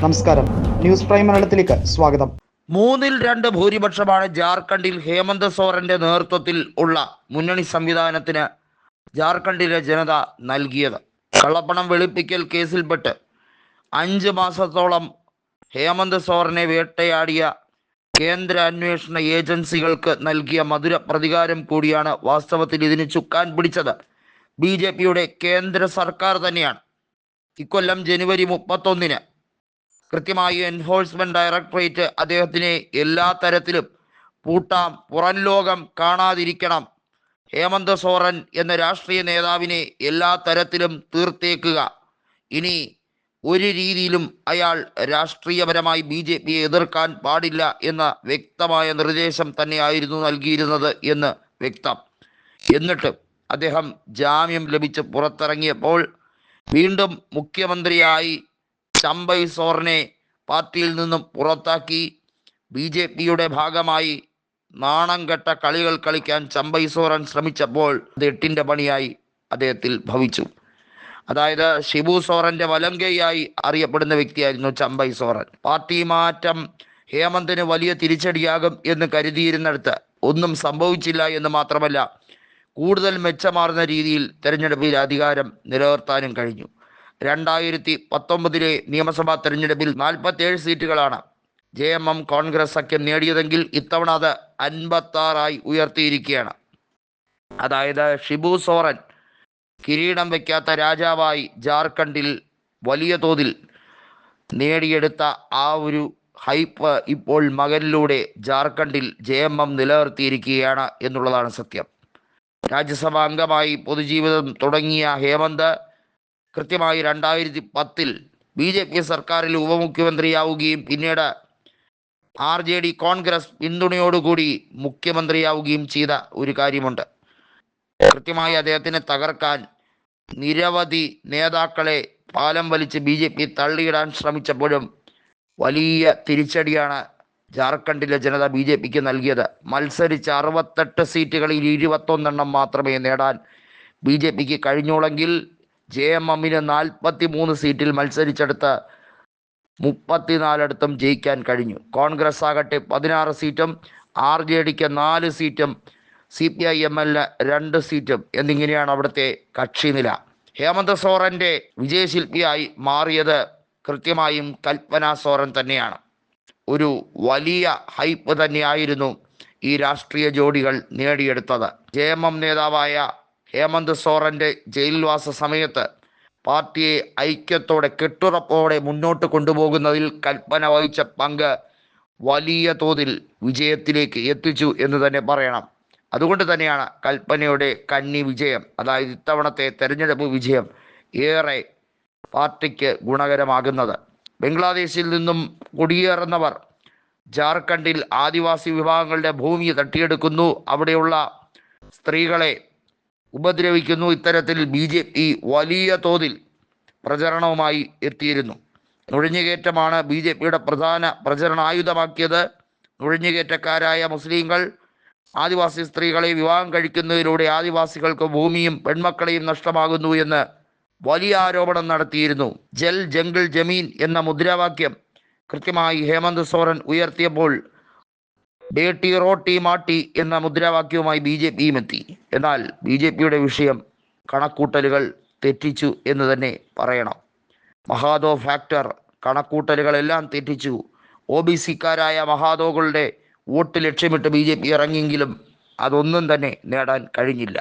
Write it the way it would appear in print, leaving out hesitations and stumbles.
നമസ്കാരം, news prime മലയാളത്തിലേക്ക് സ്വാഗതം. 3-2 ഭൂരിപക്ഷമാണ് ജാർഖണ്ഡിൽ ഹേമന്ത് സോറന്റെ നേതൃത്വത്തിൽ ഉള്ള മുന്നണി സംവിധാനത്തിന് ജാർഖണ്ഡിലെ ജനത നൽകിയത്. കള്ളപ്പണം വെളുപ്പിക്കൽ കേസിൽപ്പെട്ട് 5 മാസത്തോളം ഹേമന്ത് സോറനെ വേട്ടയാടിയ കേന്ദ്ര അന്വേഷണ ഏജൻസികൾക്ക് നൽകിയ മധുര പ്രതികാരം കൂടിയാണ്. വാസ്തവത്തിൽ ഇതിന് ചുക്കാൻ പിടിച്ചത് BJPയുടെ കേന്ദ്ര സർക്കാർ തന്നെയാണ്. ഇക്കൊല്ലം ജനുവരി 31-ന് കൃത്യമായി എൻഫോഴ്സ്മെന്റ് ഡയറക്ടറേറ്റ് അദ്ദേഹത്തിനെ എല്ലാ തരത്തിലും പൂട്ടാം, പുറം ലോകം കാണാതിരിക്കണം, ഹേമന്ത് സോറൻ എന്ന രാഷ്ട്രീയ നേതാവിനെ എല്ലാ തരത്തിലും തീർത്തേക്കുക, ഇനി ഒരു രീതിയിലും അയാൾ രാഷ്ട്രീയപരമായി BJPയെ എതിർക്കാൻ പാടില്ല എന്ന വ്യക്തമായ നിർദ്ദേശം തന്നെയായിരുന്നു നൽകിയിരുന്നത് എന്ന് വ്യക്തം. എന്നിട്ട് അദ്ദേഹം ജാമ്യം ലഭിച്ച് പുറത്തിറങ്ങിയപ്പോൾ വീണ്ടും മുഖ്യമന്ത്രിയായി ചമ്പൈ സോറനെ പാർട്ടിയിൽ നിന്നും പുറത്താക്കി. BJPയുടെ ഭാഗമായി നാണം കെട്ട കളികൾ കളിക്കാൻ ചമ്പൈ സോറൻ ശ്രമിച്ചപ്പോൾ അത് 8ന്റെ പണിയായി അദ്ദേഹത്തിൽ ഭവിച്ചു. അതായത് ഷിബു സോറന്റെ വലംകൈയായി അറിയപ്പെടുന്ന വ്യക്തിയായിരുന്നു ചമ്പൈ സോറൻ. പാർട്ടി മാറ്റം ഹേമന്തിന് വലിയ തിരിച്ചടിയാകും എന്ന് കരുതിയിരുന്നിടത്ത് ഒന്നും സംഭവിച്ചില്ല എന്ന് മാത്രമല്ല, കൂടുതൽ മെച്ചമാർന്ന രീതിയിൽ തെരഞ്ഞെടുപ്പിൽ അധികാരം നിലനിർത്താനും കഴിഞ്ഞു. 2019 നിയമസഭാ തെരഞ്ഞെടുപ്പിൽ 47 സീറ്റുകളാണ് JMM കോൺഗ്രസ് സഖ്യം നേടിയതെങ്കിൽ ഇത്തവണ അത് 56 ഉയർത്തിയിരിക്കുകയാണ്. അതായത് ഷിബു സോറൻ കിരീടം വയ്ക്കാത്ത രാജാവായി ജാർഖണ്ഡിൽ വലിയ തോതിൽ നേടിയെടുത്ത ആ ഒരു ഹൈപ്പ് ഇപ്പോൾ മകനിലൂടെ ജാർഖണ്ഡിൽ JMM നിലനിർത്തിയിരിക്കുകയാണ് എന്നുള്ളതാണ് സത്യം. രാജ്യസഭാ അംഗമായി പൊതുജീവിതം തുടങ്ങിയ ഹേമന്ത് കൃത്യമായി 2010-ൽ BJP സർക്കാരിൽ ഉപമുഖ്യമന്ത്രിയാവുകയും പിന്നീട് RJD കോൺഗ്രസ് പിന്തുണയോടുകൂടി മുഖ്യമന്ത്രിയാവുകയും ചെയ്ത ഒരു കാര്യമുണ്ട്. കൃത്യമായി അദ്ദേഹത്തിനെ തകർക്കാൻ നിരവധി നേതാക്കളെ പാലം വലിച്ച് BJP തള്ളിയിടാൻ ശ്രമിച്ചപ്പോഴും വലിയ തിരിച്ചടിയാണ് ജാർഖണ്ഡിലെ ജനത BJPക്ക് നൽകിയത്. മത്സരിച്ച 68 സീറ്റുകളിൽ 21 മാത്രമേ നേടാൻ BJPക്ക് കഴിഞ്ഞുള്ളെങ്കിൽ JMMന് 43 സീറ്റിൽ മത്സരിച്ചെടുത്ത് 34 ജയിക്കാൻ കഴിഞ്ഞു. കോൺഗ്രസ് ആകട്ടെ 16 സീറ്റും, RJDക്ക് 4 സീറ്റും, CPIMന് 2 സീറ്റും എന്നിങ്ങനെയാണ് അവിടുത്തെ കക്ഷിനില. ഹേമന്ത് സോറന്റെ വിജയശില്പിയായി മാറിയത് കൃത്യമായും കൽപ്പന സോറൻ തന്നെയാണ്. ഒരു വലിയ ഹൈപ്പ് തന്നെയായിരുന്നു ഈ രാഷ്ട്രീയ ജോഡികൾ നേടിയെടുത്തത്. JMM നേതാവായ ഹേമന്ത് സോറന്റെ ജയിൽവാസ സമയത്ത് പാർട്ടിയെ ഐക്യത്തോടെ കെട്ടുറപ്പോടെ മുന്നോട്ട് കൊണ്ടുപോകുന്നതിൽ കൽപ്പന വഹിച്ച പങ്ക് വലിയ തോതിൽ വിജയത്തിലേക്ക് എത്തിച്ചു എന്ന് തന്നെ പറയണം. അതുകൊണ്ട് തന്നെയാണ് കൽപ്പനയുടെ കന്നി വിജയം, അതായത് ഇത്തവണത്തെ തെരഞ്ഞെടുപ്പ് വിജയം ഏറെ പാർട്ടിക്ക് ഗുണകരമാകുന്നത്. ബംഗ്ലാദേശിൽ നിന്നും കുടിയേറുന്നവർ ജാർഖണ്ഡിൽ ആദിവാസി വിഭാഗങ്ങളുടെ ഭൂമി തട്ടിയെടുക്കുന്നു, അവിടെയുള്ള സ്ത്രീകളെ ഉപദ്രവിക്കുന്നു. ഇത്തരത്തിൽ BJP വലിയ തോതിൽ പ്രചരണവുമായി എത്തിയിരുന്നു. നുഴഞ്ഞുകയറ്റമാണ് BJPയുടെ പ്രധാന പ്രചരണായുധമാക്കിയത്. നുഴഞ്ഞുകയറ്റക്കാരായ മുസ്ലിങ്ങൾ ആദിവാസി സ്ത്രീകളെ വിവാഹം കഴിക്കുന്നതിലൂടെ ആദിവാസികൾക്ക് ഭൂമിയും പെൺമക്കളെയും നഷ്ടമാകുന്നു എന്ന് വലിയ ആരോപണം നടത്തിയിരുന്നു. ജൽ ജംഗിൾ ജമീൻ എന്ന മുദ്രാവാക്യം കൃത്യമായി ഹേമന്ത് സോറൻ ഉയർത്തിയപ്പോൾ ബേട്ടി റോട്ടി മാട്ടി എന്ന മുദ്രാവാക്യവുമായി BJPയും എത്തി. എന്നാൽ BJPയുടെ വിഷയം കണക്കൂട്ടലുകൾ തെറ്റിച്ചു എന്ന് തന്നെ പറയണം. മഹാദോ ഫാക്ടർ കണക്കൂട്ടലുകളെല്ലാം തെറ്റിച്ചു. OBCക്കാരായ മഹാദോകളുടെ വോട്ട് ലക്ഷ്യമിട്ട് BJP ഇറങ്ങിയെങ്കിലും അതൊന്നും തന്നെ നേടാൻ കഴിഞ്ഞില്ല.